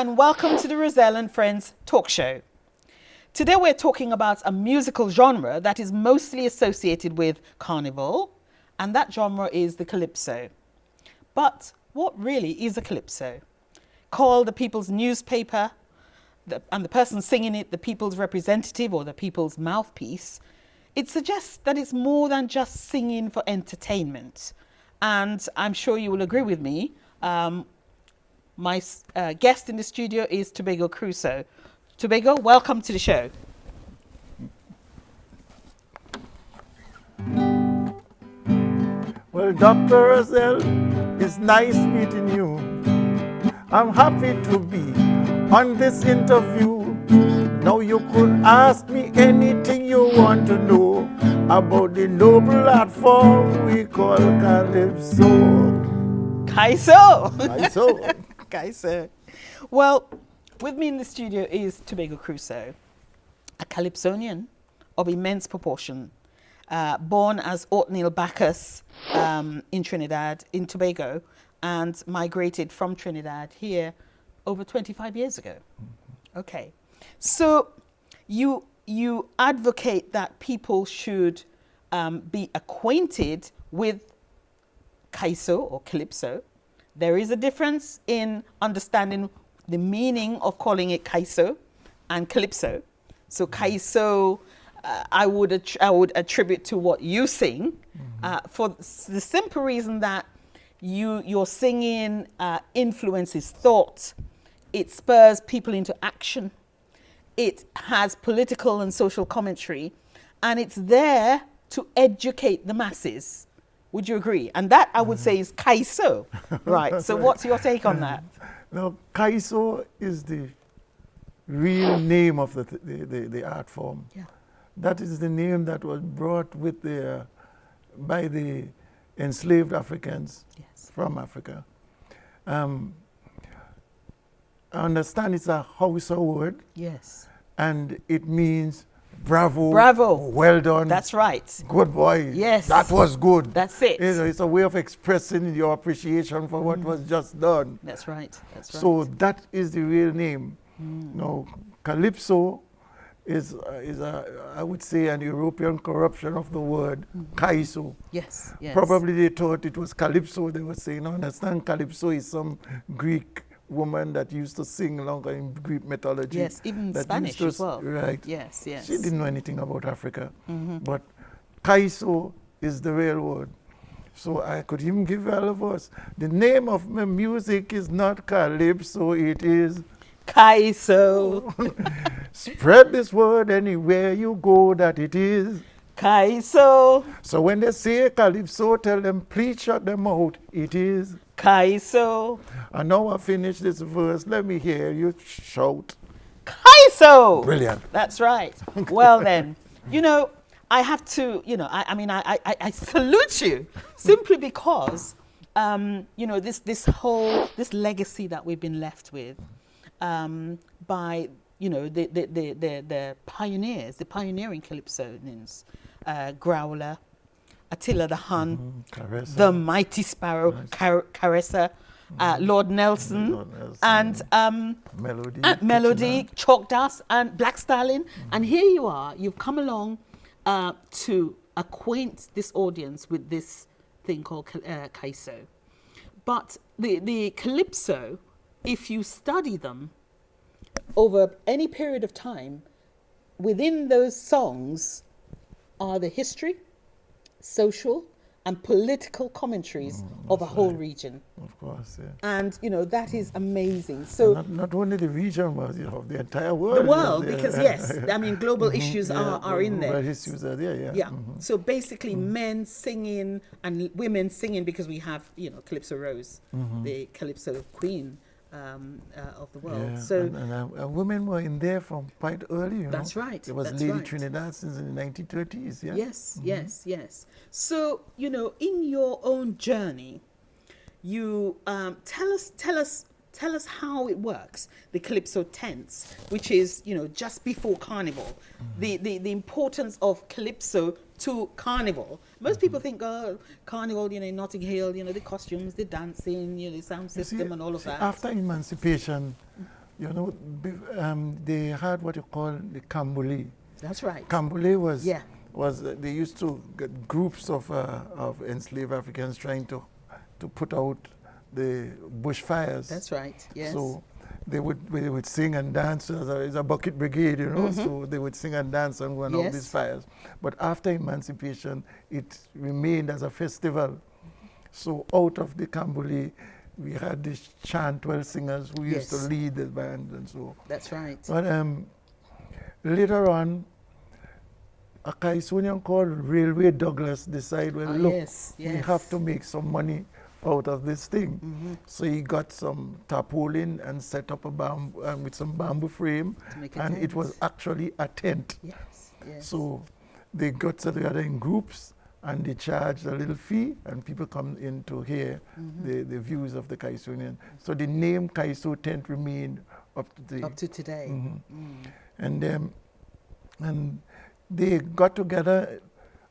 and welcome to the Roselle Friends Talk Show. Today we're talking about a musical genre that is mostly associated with carnival, and that genre is the Calypso. But what really is a Calypso? Called the people's newspaper, and the person singing it the people's representative or the people's mouthpiece, it suggests that it's more than just singing for entertainment. And I'm sure you will agree with me. My guest in the studio is Tobago Crusoe. Tobago, welcome to the show. Well, Dr. Roselle, it's nice meeting you. I'm happy to be on this interview. Now you could ask me anything you want to know about the noble art form we call Calypso. Kaiso! Kaiso. Kaiso. Well, with me in the studio is Tobago Crusoe, a Calypsonian of immense proportion, born as Othniel Bacchus in Trinidad, in Tobago, and migrated from Trinidad here over 25 years ago. Okay. So you advocate that people should be acquainted with Kaiso or Calypso. There is a difference in understanding the meaning of calling it Kaiso and Calypso. So Kaiso, I would attribute to what you sing, for the simple reason that your singing influences thought. It spurs people into action. It has political and social commentary, and it's there to educate the masses. Would you agree? And that, I would say, is Kaiso. Right. So what's your take on that? Now, Kaiso is the real name of the art form. Yeah. That is the name that was brought with by the enslaved Africans from Africa. I understand it's a Hausa word. Yes. And it means bravo. Bravo. Well done. That's right. Good boy. Yes. That was good. That's it. It's a way of expressing your appreciation for what was just done. That's right. That's right. So that is the real name. Now, Calypso is I would say, an European corruption of the word Kaiso. Yes. Yes. Probably they thought it was Calypso. They were saying, no, understand, Calypso is some Greek woman that used to sing longer in Greek mythology. Yes, even Spanish as well. Right. Yes, yes. She didn't know anything about Africa. But Kaiso is the real word. So I could even give all of us. The name of my music is not Calypso, it is Kaiso. Spread this word anywhere you go that it is Kaiso. So when they say Calypso, tell them, please shut them out. It is Kaiso. And now I finish this verse. Let me hear you shout. Kaiso. Brilliant. That's right. Well then, I have to, I salute you simply because, this legacy that we've been left with by, the pioneers, the pioneering Calypsonians, Growler, Attila the Hun, the Mighty Sparrow, Caressa, Lord Nelson, and Melody, Chalk Dust, and Black Stallion. And here you are, you've come along to acquaint this audience with this thing called Kaiso. But the Calypso, if you study them over any period of time, within those songs are the history, social and political commentaries of a whole region. Of course, yeah. And, that is amazing. So not only the region, but of the entire world. The world, because yes, global issues are in there. Issues are there, yeah. Yeah. So basically men singing and women singing, because we have, Calypso Rose, the Calypso queen of the world. Yeah. So and women were in there from quite early, That's right. There was Lady Trinidad since the 1930s, yeah. Yes, yes. So, in your own journey, you tell us how it works, the Calypso tense, which is, just before Carnival, the importance of Calypso to Carnival. Most people think, Carnival, Notting Hill, the costumes, the dancing, the sound system and all of that. After emancipation, You know, they had what you call the Cambole. That's right. Cambole was Yeah. they used to get groups of enslaved Africans trying to put out the bushfires. That's right. Yes. So they would sing and dance as a bucket brigade, you know. So they would sing and dance and go on all these fires. But after emancipation, it remained as a festival. So out of the Cambole, we had these chantwell singers who used to lead the band and so. That's right. But later on, a Kaisonian called Railway Douglas decided, well, look, we have to make some money out of this thing. So he got some tarpaulin and set up a bamboo with some bamboo frame, and it was actually a tent. Yes. Yes. So they got together in groups, and they charged a little fee, and people come in to hear the views of the Kaisonian. So the name Kaiso tent remained up to today. Up to today. And they got together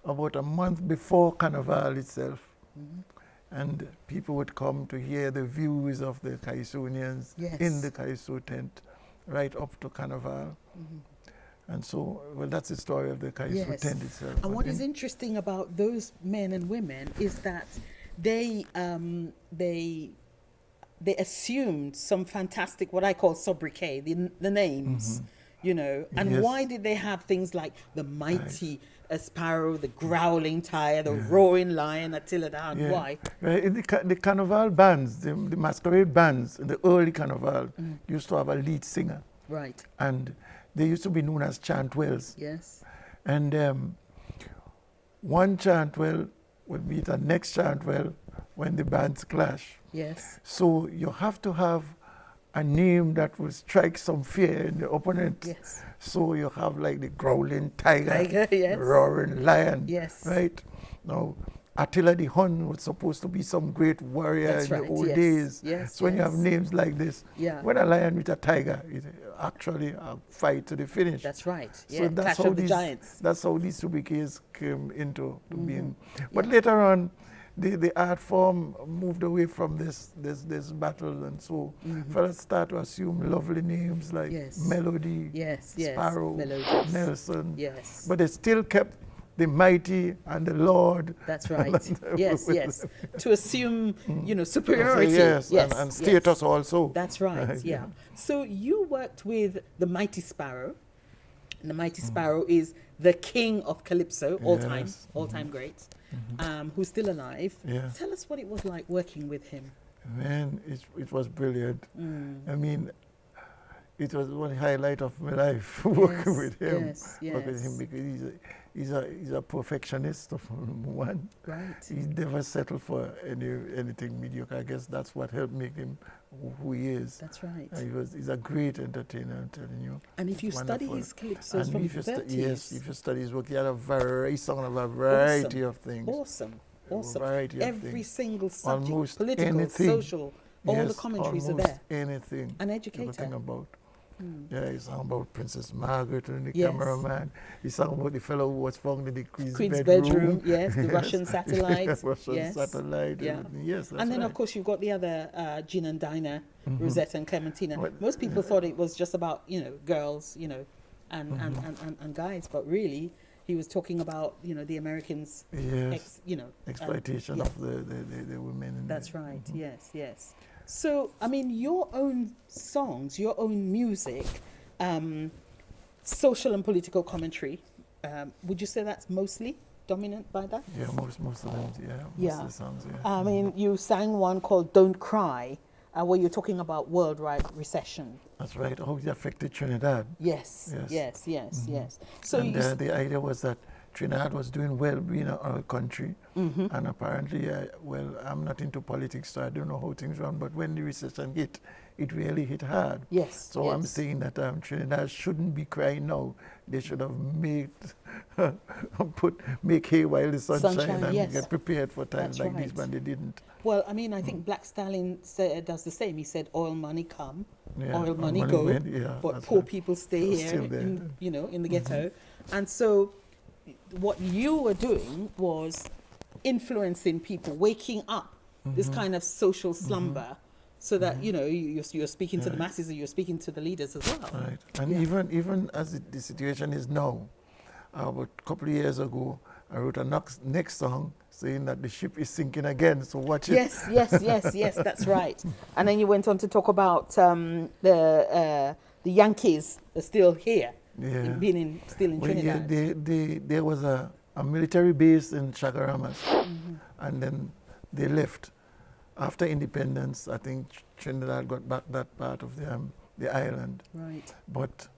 about a month before Carnival itself. And people would come to hear the views of the Kaisonians in the Kaiso tent right up to Carnival. And so, well, that's the story of the Kaiso tent itself. And what is interesting about those men and women is that they assumed some fantastic, what I call sobriquet, the names, you know. And why did they have things like the Mighty Sparrow, the Growling Tiger, the Roaring Lion, Attila down? Why? In the Carnival bands, the masquerade bands, in the early Carnival, used to have a lead singer. Right. And they used to be known as chantwells. Yes. And one chantwell would meet the next chantwell when the bands clash. Yes. So you have to have a name that will strike some fear in the opponent. Yes. So you have like the Growling Tiger, yes. Roaring Lion. Yes. Right? Now, Attila the Hun was supposed to be some great warrior in the old days. Yes. So when you have names like this, when a lion with a tiger, it's actually a fight to the finish. That's right. So that's how these giants. That's how these sobriquets came into being. But later on, the art form moved away from this battle, and so fellas start to assume lovely names like Melody, Sparrow, Nelson. Yes. But they still kept the mighty and the Lord. That's right. yes. To assume, you know, superiority. And status also. That's right. Yeah. So you worked with the Mighty Sparrow. And the Mighty Sparrow is the King of Calypso, all time great, who's still alive. Tell us what it was like working with him. Man, it was brilliant. I mean, it was one highlight of my life working with him. Working with him because he's a perfectionist of one. Right. He never settled for anything mediocre. I guess that's what helped make him who he is. That's right. He's a great entertainer, I'm telling you. And if you study his calypsos from the 30s. If you study his work, he had a variety of things. Awesome. Every single subject, almost political, anything. social, all the commentaries are there. Anything. An educator. Everything about. Yeah, he sang about Princess Margaret and the cameraman. He sang about the fellow who was found in the Queen's bedroom. Yes, the Russian satellite. Satellite. Yeah. Yes, that's and then, right. of course, you've got the other Jean and Dinah, Rosetta and Clementina. Most people thought it was just about, you know, girls, you know, and guys, but really, he was talking about, you know, the Americans, exploitation of the women. That's right. Yes. So, I mean, your own songs, your own music, social and political commentary, would you say that's mostly dominant by that? Yeah, most of them, most of the songs, I mean, you sang one called Don't Cry, where you're talking about worldwide recession. That's right, how it affected Trinidad. Yes. So and the idea was that Trinidad was doing well being our country, and apparently, I'm not into politics, so I don't know how things run, but when the recession hit, it really hit hard. So I'm saying that Trinidad shouldn't be crying now. They should have make hay while the sun shines and get prepared for times like this, but they didn't. Well, I mean, I think Black Stallion does the same. He said, oil money come, oil money go, but poor people stay here, in the ghetto. And so what you were doing was influencing people, waking up this kind of social slumber so that you're speaking to the masses and you're speaking to the leaders as well. Right. And even as the situation is now, about a couple of years ago, I wrote a next song saying that the ship is sinking again. So watch it. Yes, that's right. And then you went on to talk about the Yankees are still here, still in Trinidad. There was a military base in Chagaramas, and then they left. After independence, I think Trinidad got back that part of the island. Right. But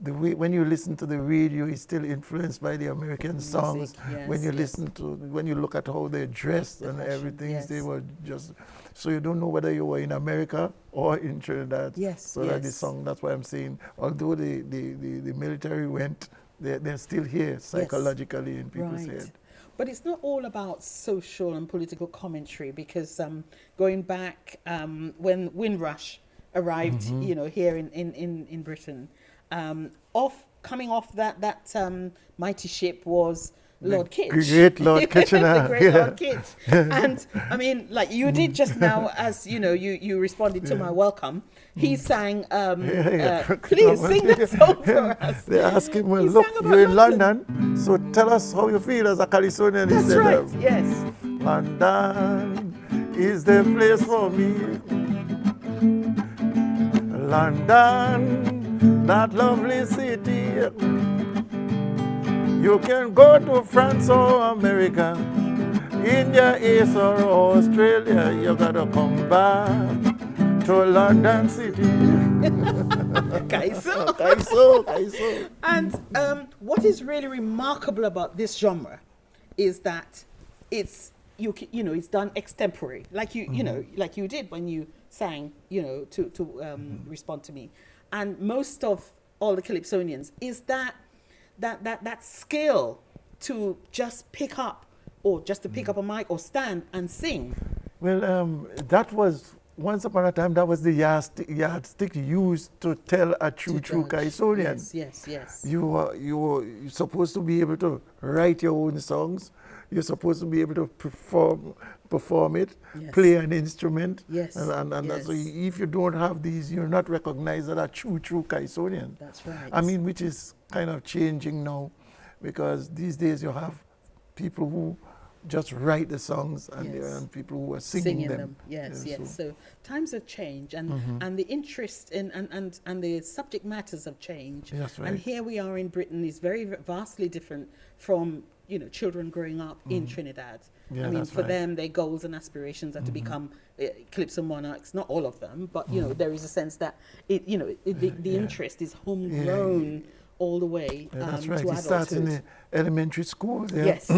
the way, when you listen to the radio, it's still influenced by the American songs. Yes, when you listen to, when you look at how they dressed and fashion, everything, they were just, so you don't know whether you were in America or in Trinidad. Yes. That the song, that's why I'm saying, although the military went, they're still here psychologically in people's head. But it's not all about social and political commentary, because going back when Windrush arrived, here in Britain, coming off that mighty ship was Lord Kitch. Great Lord Kitchener. The great Lord Kitch. And I mean, like you did just now, as you responded to my welcome. He sang, please sing that song for us. They asked him, well, look, you're in London, so tell us how you feel as a Calypsonian. That's right, yes. London is the place for me. London, that lovely city. You can go to France or America, India, Ace or Australia. You gotta come back to London City. Kaiso. And what is really remarkable about this genre is that it's it's done extempore, like like you did when you sang, to respond to me. And most of all the Calypsonians is that skill to just pick up, or just to pick up a mic or stand and sing. Well, that was, once upon a time, that was the yardstick used to tell a true Kaisonian. Yes. You were supposed to be able to write your own songs. You're supposed to be able to perform it, play an instrument. And so if you don't have these, you're not recognized as a true Kaisonian. That's right. I mean, which is kind of changing now, because these days you have people who just write the songs and people who are singing them. Yes. So times have changed, and the interest in and the subject matters have changed. That's right. And here we are in Britain is very vastly different from children growing up in Trinidad. I mean, for them, their goals and aspirations are to become Calypso monarchs. Not all of them, but there is a sense that the interest is homegrown. All the way that's right. to It starts in the elementary school. Yes.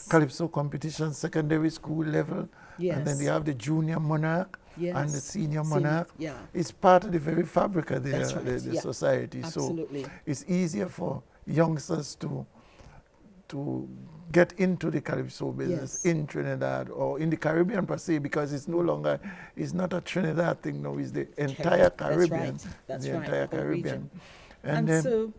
Calypso competition, secondary school level. And then they have the junior monarch and the senior monarch. It's part of the very fabric of the society. Absolutely. So it's easier for youngsters to get into the Calypso business in Trinidad or in the Caribbean per se, because it's no longer, it's not a Trinidad thing now, it's the entire Caribbean. That's the right. entire Caribbean. And so,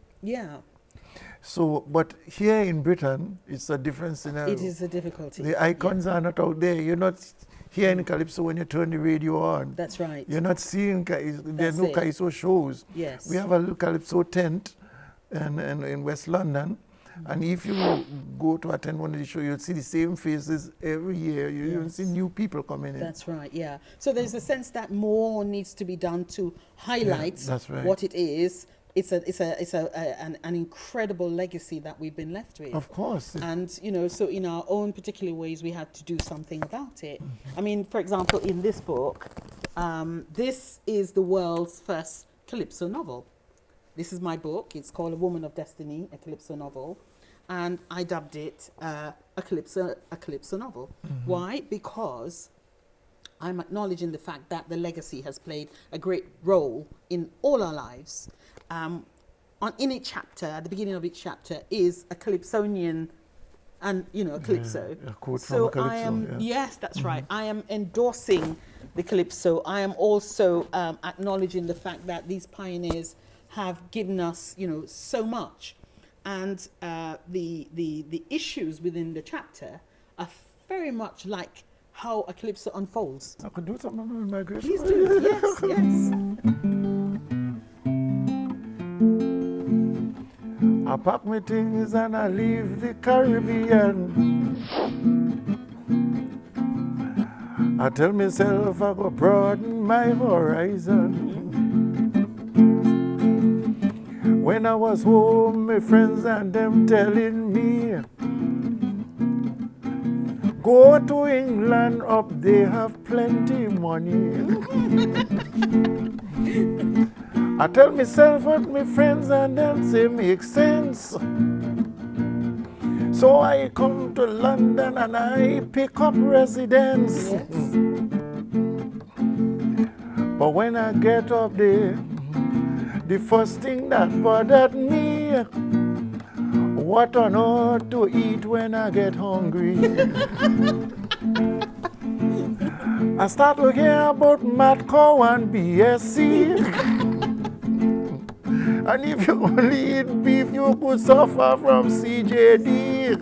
So, but here in Britain, it's a different scenario. It is a difficulty. The icons are not out there. You're not hearing Calypso when you turn the radio on. That's right. You're not seeing, there's no Kaiso shows. Yes. We have a little Calypso tent in West London. And if you go to attend one of the shows, you'll see the same faces every year. You'll see new people coming in. That's right, So there's a sense that more needs to be done to highlight what it is. It's an incredible legacy that we've been left with. Of course. And, so in our own particular ways, we had to do something about it. I mean, for example, in this book, this is the world's first Calypso novel. This is my book. It's called A Woman of Destiny, a Calypso novel. And I dubbed it a Calypso novel. Why? Because I'm acknowledging the fact that the legacy has played a great role in all our lives. In each chapter, at the beginning of each chapter, is a Calypsonian and, a Calypso. A quote from a Calypso, I am, yes, that's right. I am endorsing the Calypso. I am also acknowledging the fact that these pioneers have given us, so much. And the issues within the chapter are very much like how a calypso unfolds? I could do something with my grace. Please do. Yes, yes. I pack my things and I leave the Caribbean. I tell myself I go broaden my horizon. When I was home, my friends and them telling me, go to England, up they have plenty money. I tell myself what my friends and them say makes sense. So I come to London and I pick up residence. Yes. But when I get up there, the first thing that bothered me, what on earth to eat when I get hungry? I start to hear about mad cow and BSC. And if you only eat beef, you could suffer from CJD.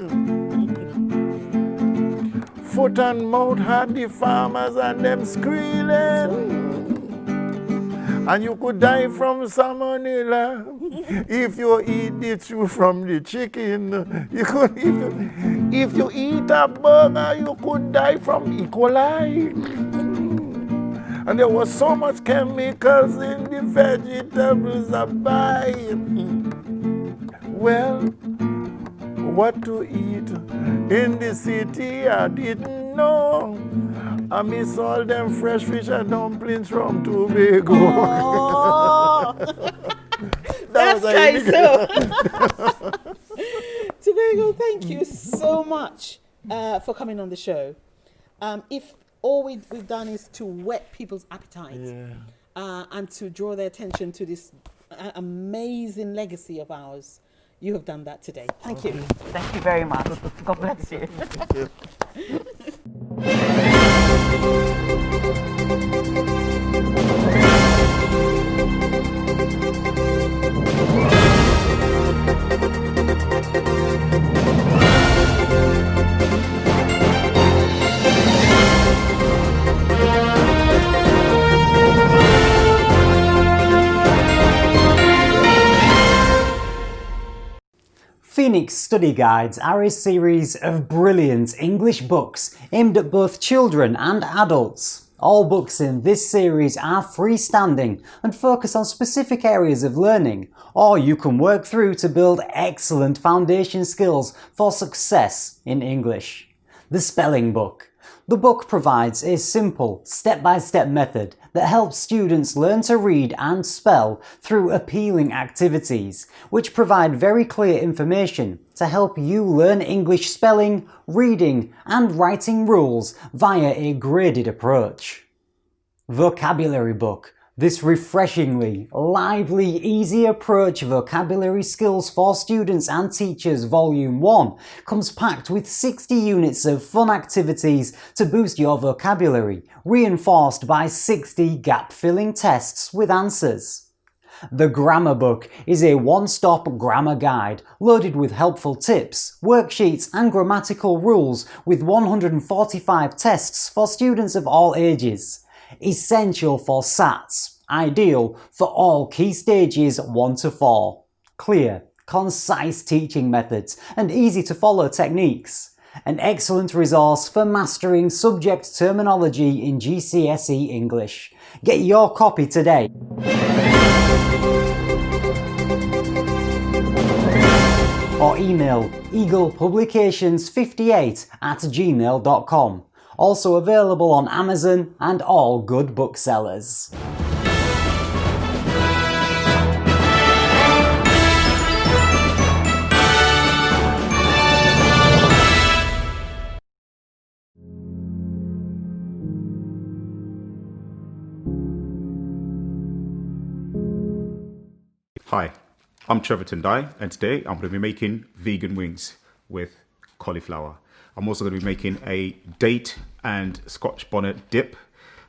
Foot and mouth had the farmers and them squealing. And you could die from salmonella if you eat the chew from the chicken. You could, if you eat a burger, you could die from E. coli. And there was so much chemicals in the vegetables I buy. Well, what to eat in the city I didn't know. I miss all them fresh fish and dumplings from Tobago. Oh, that's Kaiso. Tobago, thank you so much for coming on the show. If all we've done is to whet people's appetite and to draw their attention to this amazing legacy of ours, you have done that today. Thank you. Thank you very much. God bless you. Thank you. Phoenix Study Guides are a series of brilliant English books aimed at both children and adults. All books in this series are freestanding and focus on specific areas of learning, or you can work through to build excellent foundation skills for success in English. The Spelling Book. The book provides a simple, step-by-step method that helps students learn to read and spell through appealing activities, which provide very clear information to help you learn English spelling, reading, and writing rules via a graded approach. Vocabulary Book. This refreshingly, lively, easy approach vocabulary skills for students and teachers Volume 1 comes packed with 60 units of fun activities to boost your vocabulary, reinforced by 60 gap-filling tests with answers. The Grammar Book is a one-stop grammar guide loaded with helpful tips, worksheets and grammatical rules with 145 tests for students of all ages. Essential for SATs, ideal for all key stages 1 to 4. Clear, concise teaching methods and easy to follow techniques. An excellent resource for mastering subject terminology in GCSE English. Get your copy today. Or email eaglepublications58@gmail.com. Also available on Amazon and all good booksellers. Hi, I'm Trevor Tendai, and today I'm going to be making vegan wings with cauliflower. I'm also going to be making a date and Scotch bonnet dip,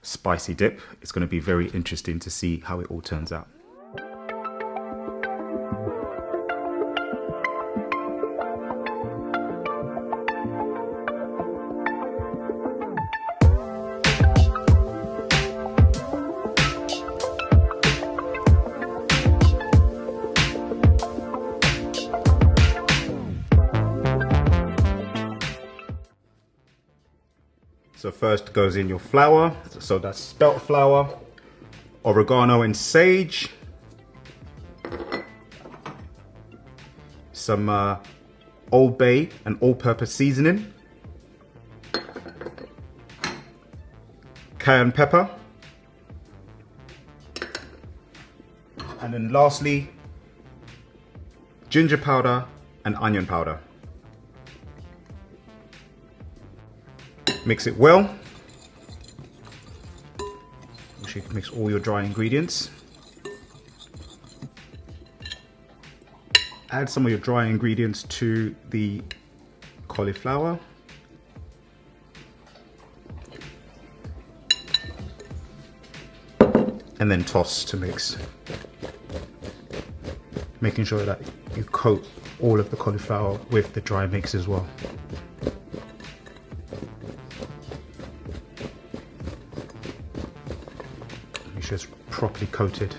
spicy dip. It's going to be very interesting to see how it all turns out. So first goes in your flour. So that's spelt flour, oregano and sage, some Old Bay and all-purpose seasoning, cayenne pepper, and then lastly, ginger powder and onion powder. Mix it well. Make sure you can mix all your dry ingredients. Add some of your dry ingredients to the cauliflower. And then toss to mix. Making sure that you coat all of the cauliflower with the dry mix as well. Make sure it's properly coated.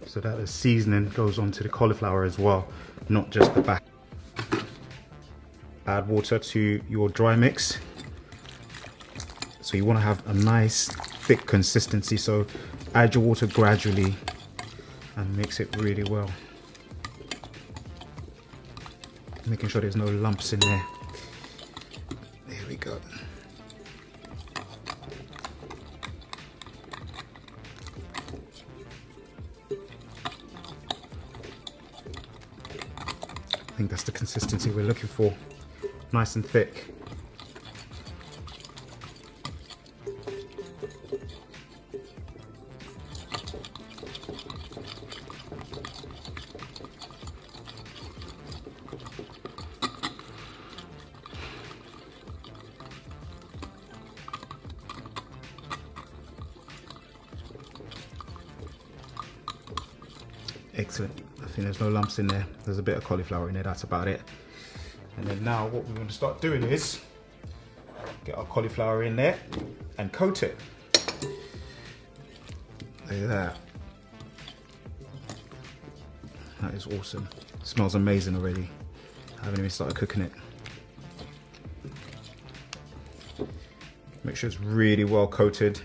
So that the seasoning goes onto the cauliflower as well, not just the back. Add water to your dry mix. So you want to have a nice thick consistency, so add your water gradually and mix it really well. Making sure there's no lumps in there. There we go. I think that's the consistency we're looking for. Nice and thick. Excellent. I think there's no lumps in there. There's a bit of cauliflower in there, that's about it. And then now what we want to start doing is get our cauliflower in there and coat it. Look at that. That is awesome. It smells amazing already. I haven't even started cooking it. Make sure it's really well coated.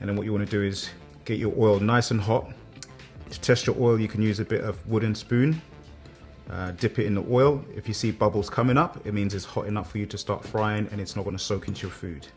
And then what you want to do is get your oil nice and hot. To test your oil, you can use a bit of wooden spoon. Dip it in the oil. If you see bubbles coming up, it means it's hot enough for you to start frying and it's not going to soak into your food.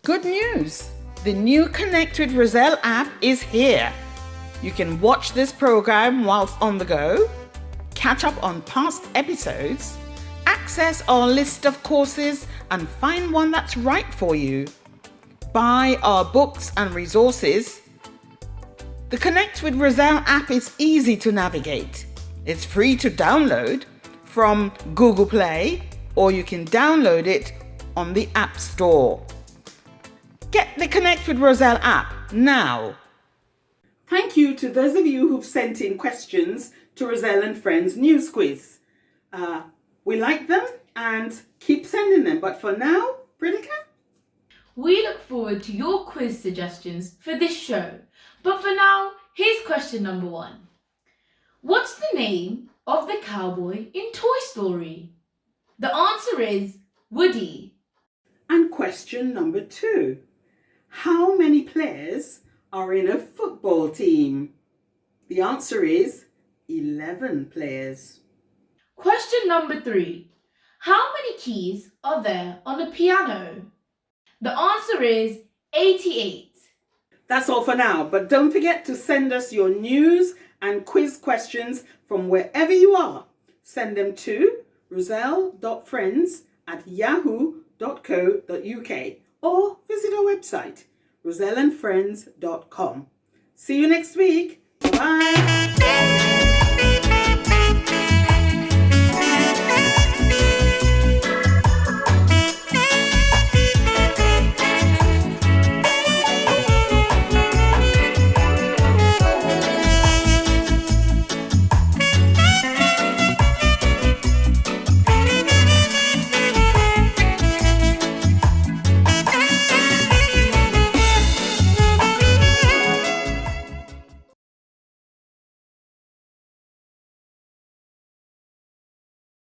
Good news! The new Connect with Roselle app is here. You can watch this program whilst on the go, catch up on past episodes, access our list of courses and find one that's right for you, buy our books and resources. The The Connect with Roselle app is easy to navigate. It's free to download from Google Play, or you can download it on the App Store. Get the Connect with Roselle app now. Thank you to those of you who've sent in questions to Roselle and Friends News Quiz. We like them and keep sending them. But for now, Pritika? We look forward to your quiz suggestions for this show. But for now, here's question number 1. What's the name of the cowboy in Toy Story? The answer is Woody. And question number 2. How many players are in a football team? The answer is 11 players. Question number 3. How many keys are there on a piano? The answer is 88. That's all for now, but don't forget to send us your news and quiz questions from wherever you are. Send them to roselle.friends@yahoo.co.uk or visit our website, roselleandfriends.com. See you next week. Bye.